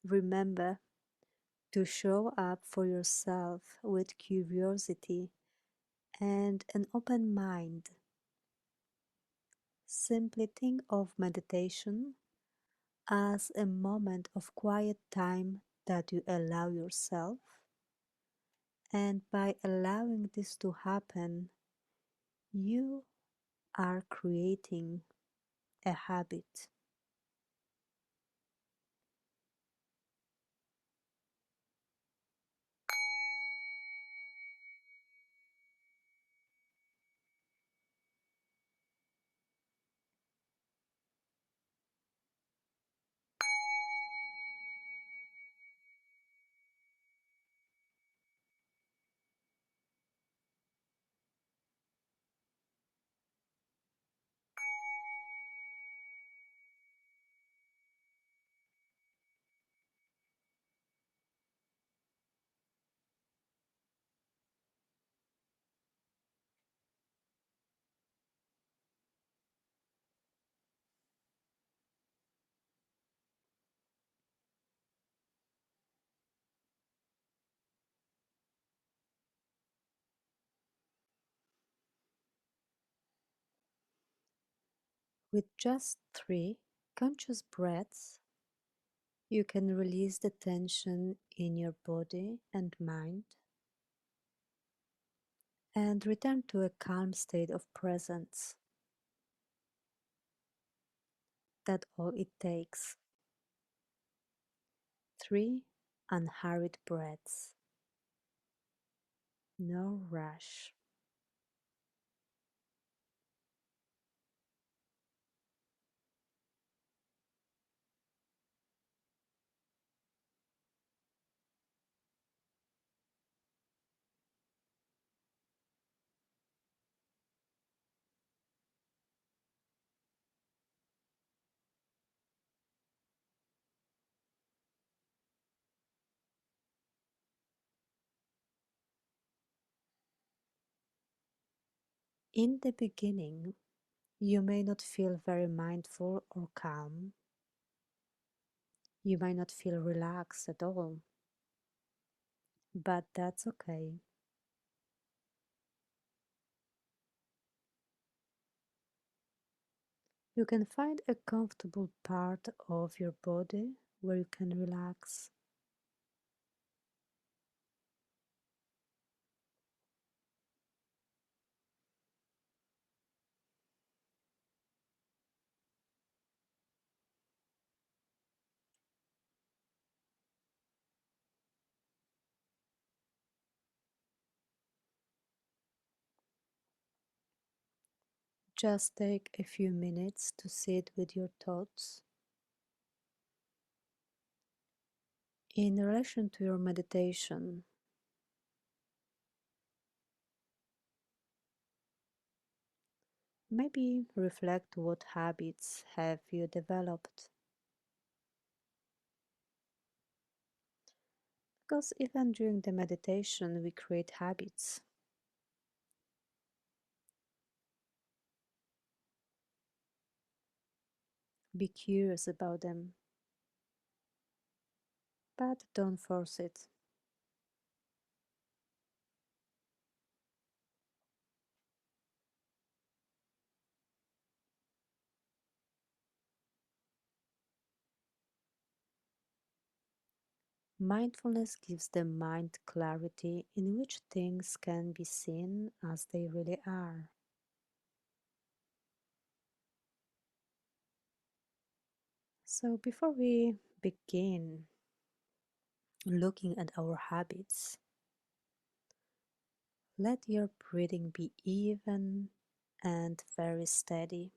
Remember to show up for yourself with curiosity and an open mind. Simply think of meditation as a moment of quiet time that you allow yourself, and by allowing this to happen, you are creating a habit. With just 3 conscious breaths, you can release the tension in your body and mind and return to a calm state of presence. That's all it takes. 3 unhurried breaths, no rush. In the beginning, you may not feel very mindful or calm. You might not feel relaxed at all, but that's okay. You can find a comfortable part of your body where you can relax. Just take a few minutes to sit with your thoughts in relation to your meditation. Maybe reflect what habits have you developed. Because even during the meditation, we create habits. Be curious about them, but don't force it. Mindfulness gives the mind clarity in which things can be seen as they really are. So, before we begin looking at our habits, let your breathing be even and very steady.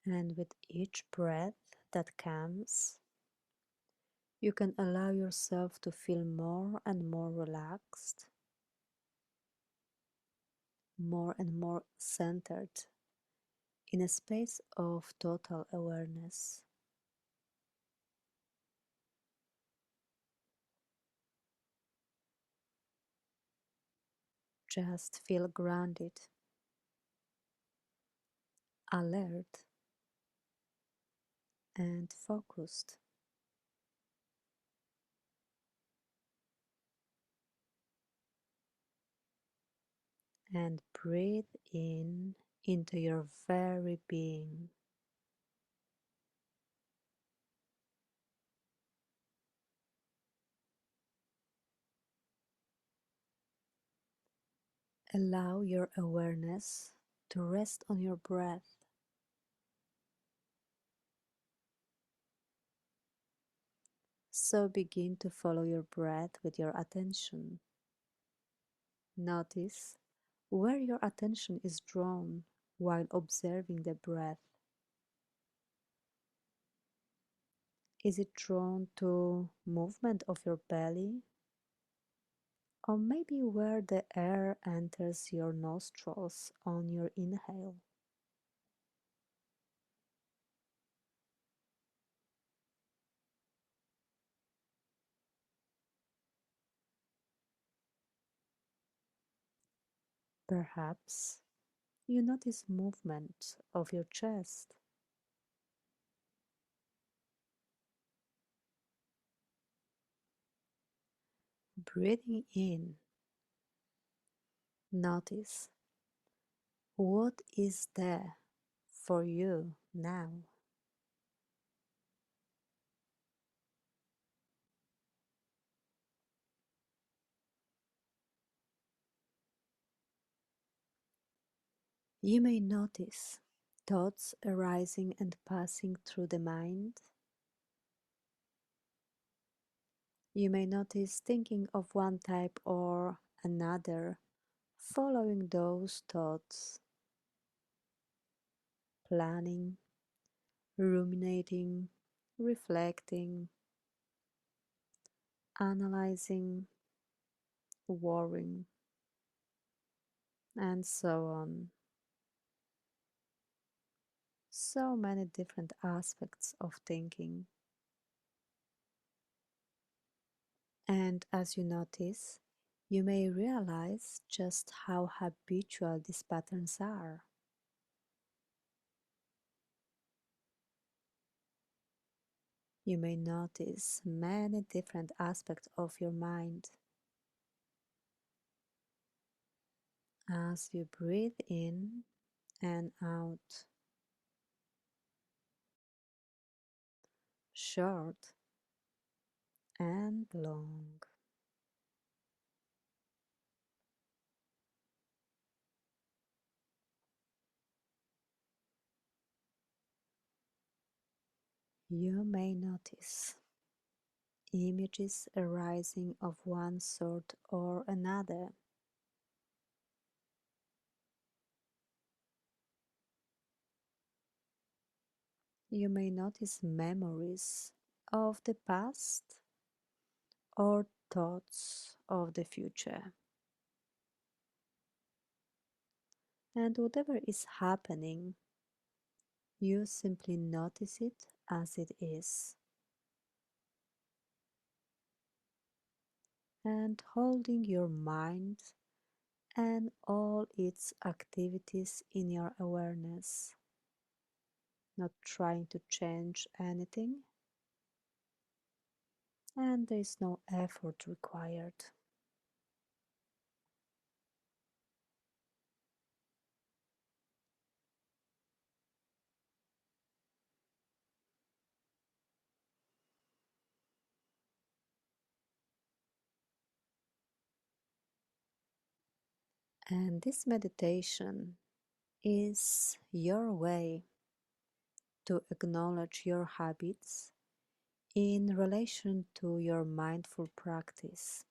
And with each breath that comes, you can allow yourself to feel more and more relaxed, more and more centered in a space of total awareness. Just feel grounded, alert, and focused. And breathe in into your very being. Allow your awareness to rest on your breath. So begin to follow your breath with your attention. Notice where your attention is drawn while observing the breath. Is it drawn to movement of your belly? Or maybe where the air enters your nostrils on your inhale? Perhaps you notice movement of your chest. Breathing in, notice what is there for you now. You may notice thoughts arising and passing through the mind. You may notice thinking of one type or another, following those thoughts, planning, ruminating, reflecting, analyzing, worrying, and so on. So many different aspects of thinking. And as you notice, you may realize just how habitual these patterns are. You may notice many different aspects of your mind as you breathe in and out, short and long. You may notice images arising of one sort or another. You may notice memories of the past or thoughts of the future. And whatever is happening, you simply notice it as it is. And holding your mind and all its activities in your awareness, not trying to change anything, and there is no effort required. And this meditation is your way to acknowledge your habits in relation to your mindful practice.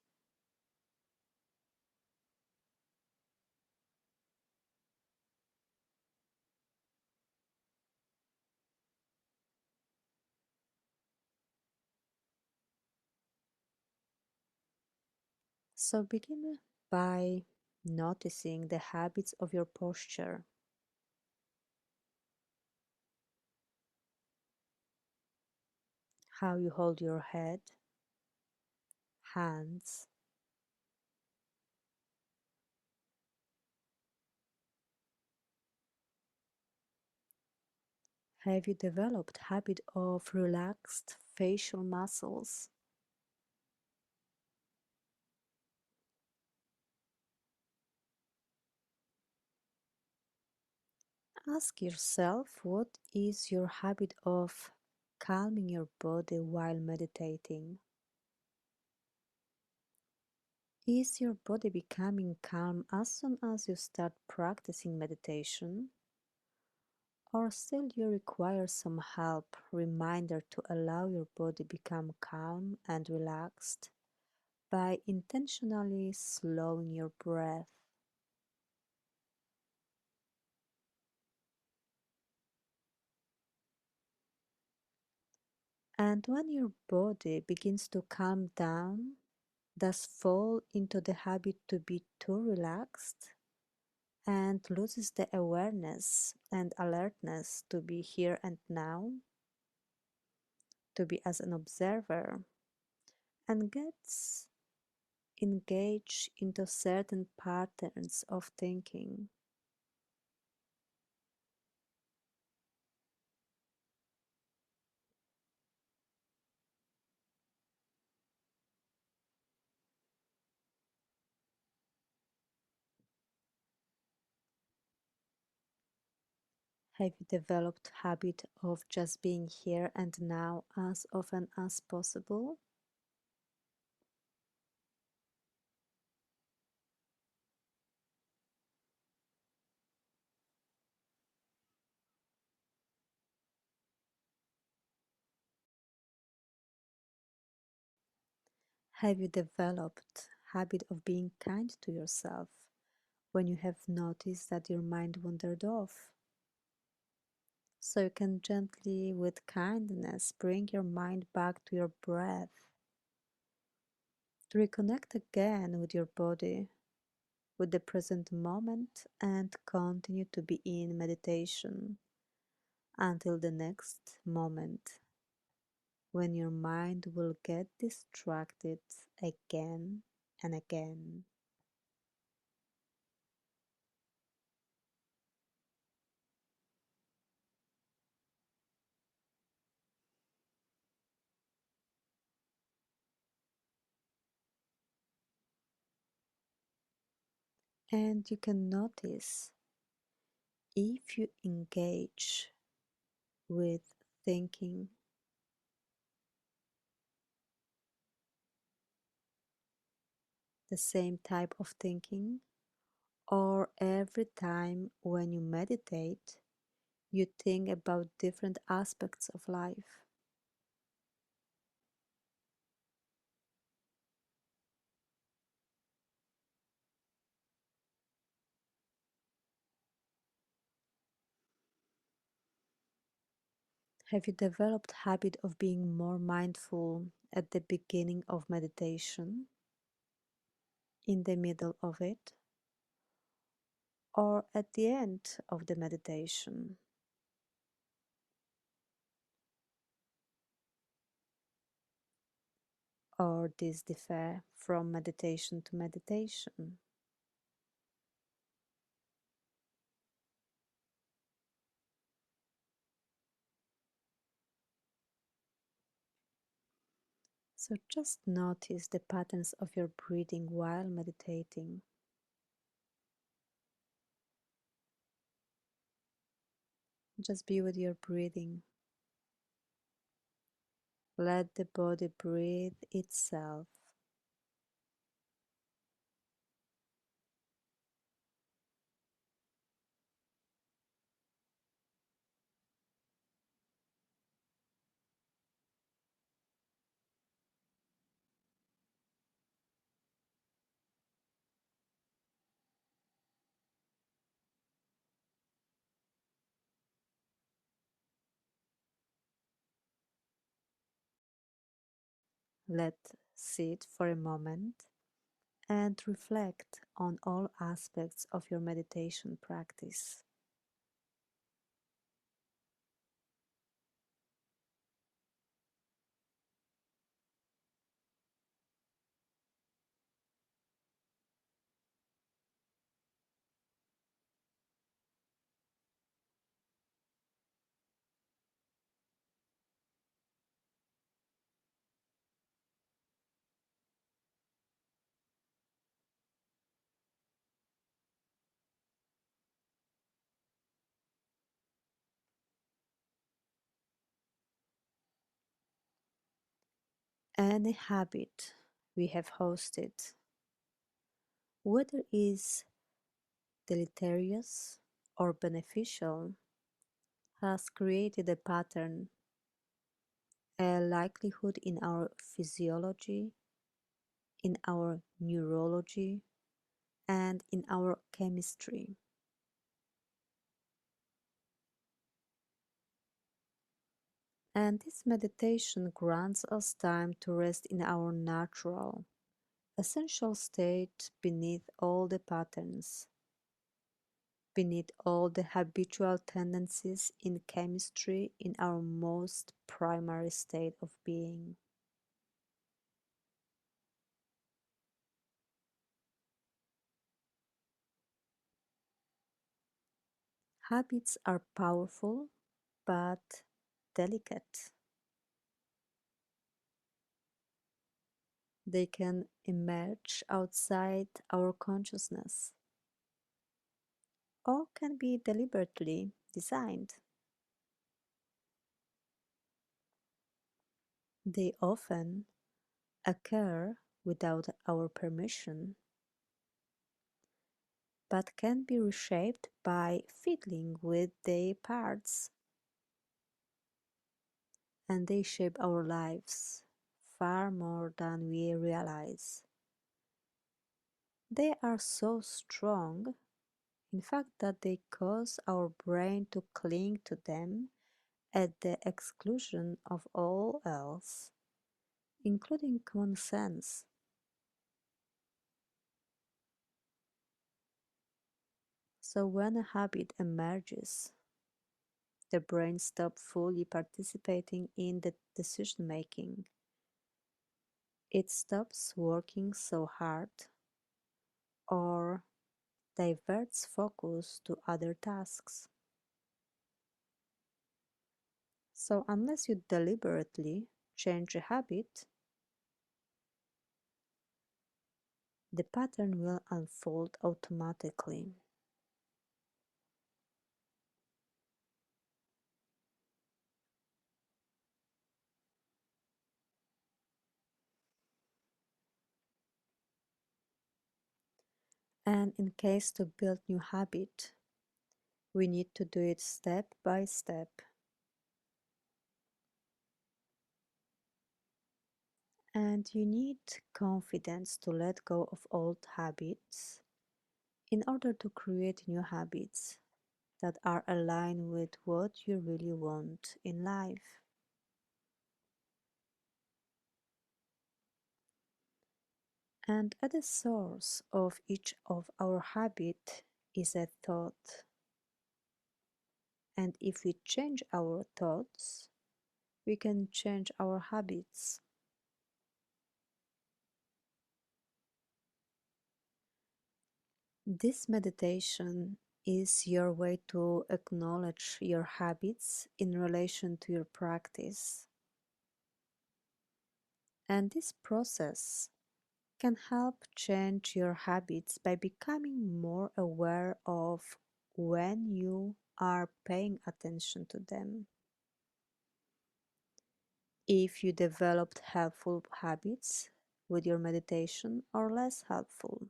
So begin by noticing the habits of your posture, how you hold your head, hands, Have you developed habit of relaxed facial muscles? Ask yourself, what is your habit of calming your body while meditating? Is your body becoming calm as soon as you start practicing meditation? Or still you require some help, reminder to allow your body become calm and relaxed by intentionally slowing your breath. And when your body begins to calm down, does fall into the habit to be too relaxed and loses the awareness and alertness to be here and now, to be as an observer, and gets engaged into certain patterns of thinking. Have you developed habit of just being here and now as often as possible? Have you developed habit of being kind to yourself when you have noticed that your mind wandered off? So you can gently, with kindness, bring your mind back to your breath, to reconnect again with your body, with the present moment, and continue to be in meditation until the next moment when your mind will get distracted again and again. And you can notice if you engage with thinking the same type of thinking, or every time when you meditate, you think about different aspects of life. Have you developed habit of being more mindful at the beginning of meditation, in the middle of it, or at the end of the meditation? Or this differ from meditation to meditation? So just notice the patterns of your breathing while meditating. Just be with your breathing. Let the body breathe itself. Let sit for a moment and reflect on all aspects of your meditation practice. Any habit we have hosted, whether is deleterious or beneficial, has created a pattern, a likelihood in our physiology, in our neurology, and in our chemistry. And this meditation grants us time to rest in our natural, essential state beneath all the patterns, beneath all the habitual tendencies in chemistry in our most primary state of being. Habits are powerful but delicate. They can emerge outside our consciousness or can be deliberately designed. They often occur without our permission, but can be reshaped by fiddling with their parts, and they shape our lives far more than we realize. They are so strong, in fact, that they cause our brain to cling to them at the exclusion of all else, including common sense. So when a habit emerges, the brain stops fully participating in the decision making. It stops working so hard or diverts focus to other tasks. So unless you deliberately change a habit, the pattern will unfold automatically. And in case to build new habit, we need to do it step by step. And you need confidence to let go of old habits in order to create new habits that are aligned with what you really want in life. And at the source of each of our habit is a thought. And if we change our thoughts, we can change our habits. This meditation is your way to acknowledge your habits in relation to your practice. And this process can help change your habits by becoming more aware of when you are paying attention to them. If you developed helpful habits with your meditation or less helpful,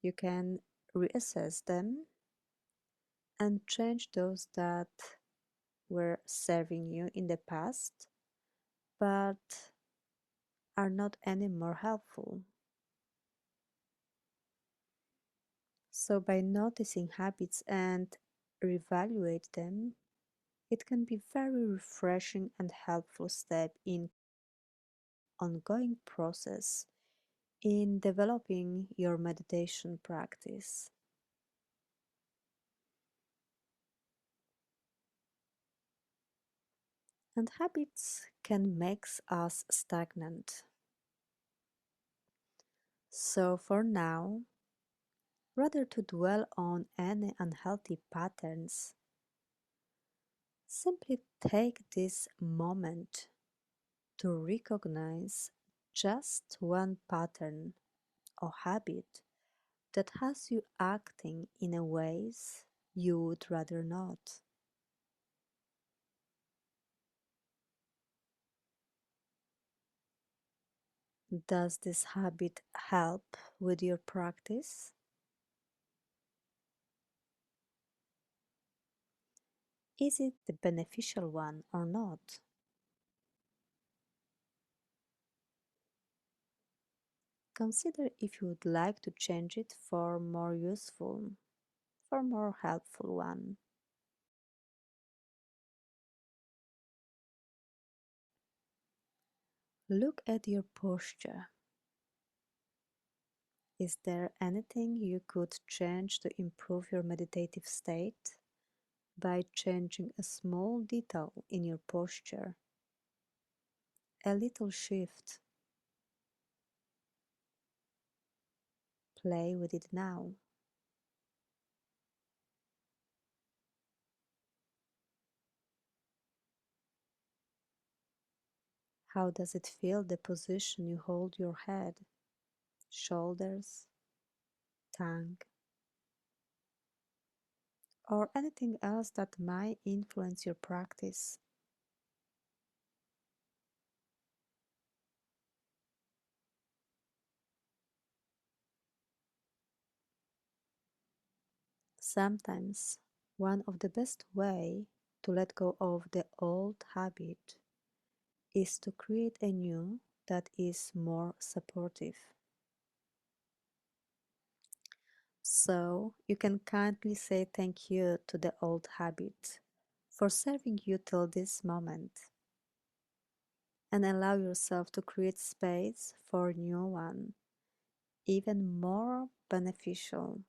you can reassess them and change those that were serving you in the past but are not any more helpful. So by noticing habits and reevaluate them, it can be very refreshing and helpful step in ongoing process in developing your meditation practice. And habits can make us stagnant. So for now, rather to dwell on any unhealthy patterns, simply take this moment to recognize just one pattern or habit that has you acting in a ways you would rather not. Does this habit help with your practice? Is it the beneficial one or not? Consider if you would like to change it for more useful, for more helpful one. Look at your posture. Is there anything you could change to improve your meditative state by changing a small detail in your posture? A little shift. Play with it now. How does it feel the position you hold your head, shoulders, tongue, or anything else that might influence your practice? Sometimes one of the best way to let go of the old habit is to create a new that is more supportive. So you can kindly say thank you to the old habit for serving you till this moment and allow yourself to create space for a new one, even more beneficial.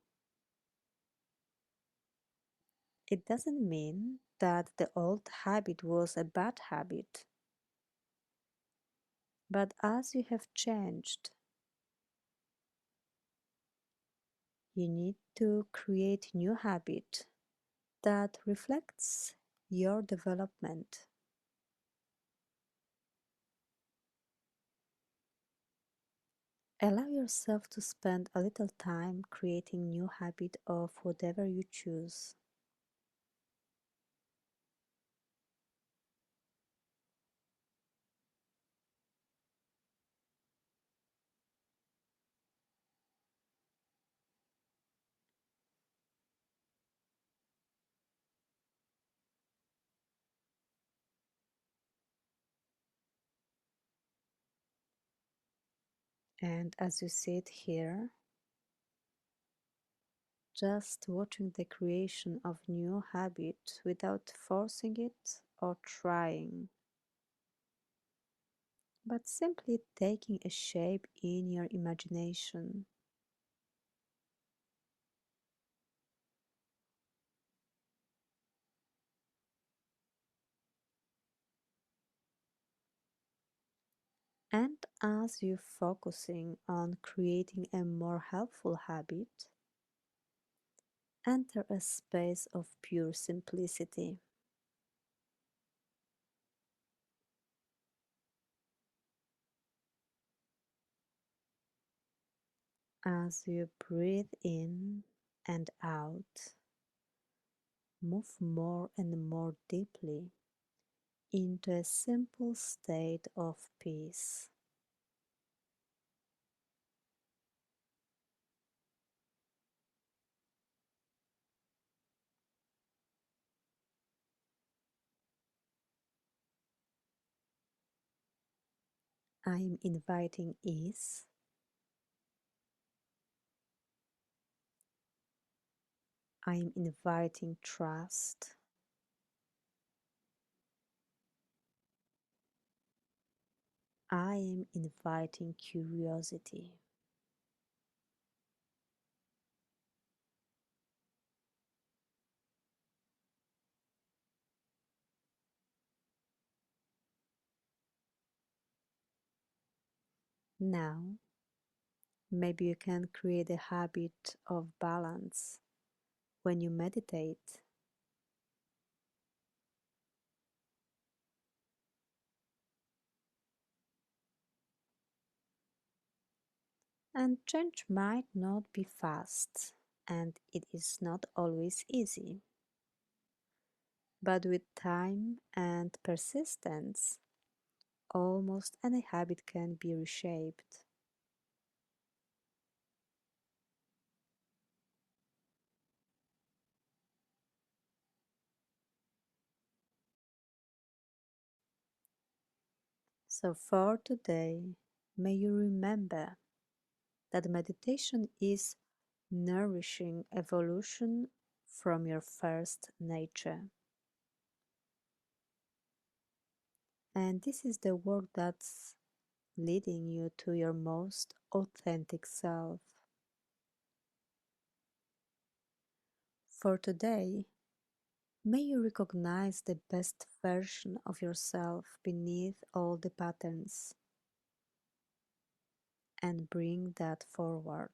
It doesn't mean that the old habit was a bad habit, but as you have changed, you need to create new habit that reflects your development. Allow yourself to spend a little time creating new habit of whatever you choose. And as you sit here, just watching the creation of new habit without forcing it or trying, but simply taking a shape in your imagination. And as you're focusing on creating a more helpful habit, enter a space of pure simplicity. As you breathe in and out, move more and more deeply into a simple state of peace. I am inviting ease. I am inviting trust. I am inviting curiosity. Now, maybe you can create a habit of balance when you meditate, and change might not be fast, and it is not always easy. But with time and persistence, almost any habit can be reshaped. So for today, may you remember that meditation is nourishing evolution from your first nature. And this is the work that's leading you to your most authentic self. For today, may you recognize the best version of yourself beneath all the patterns and bring that forward.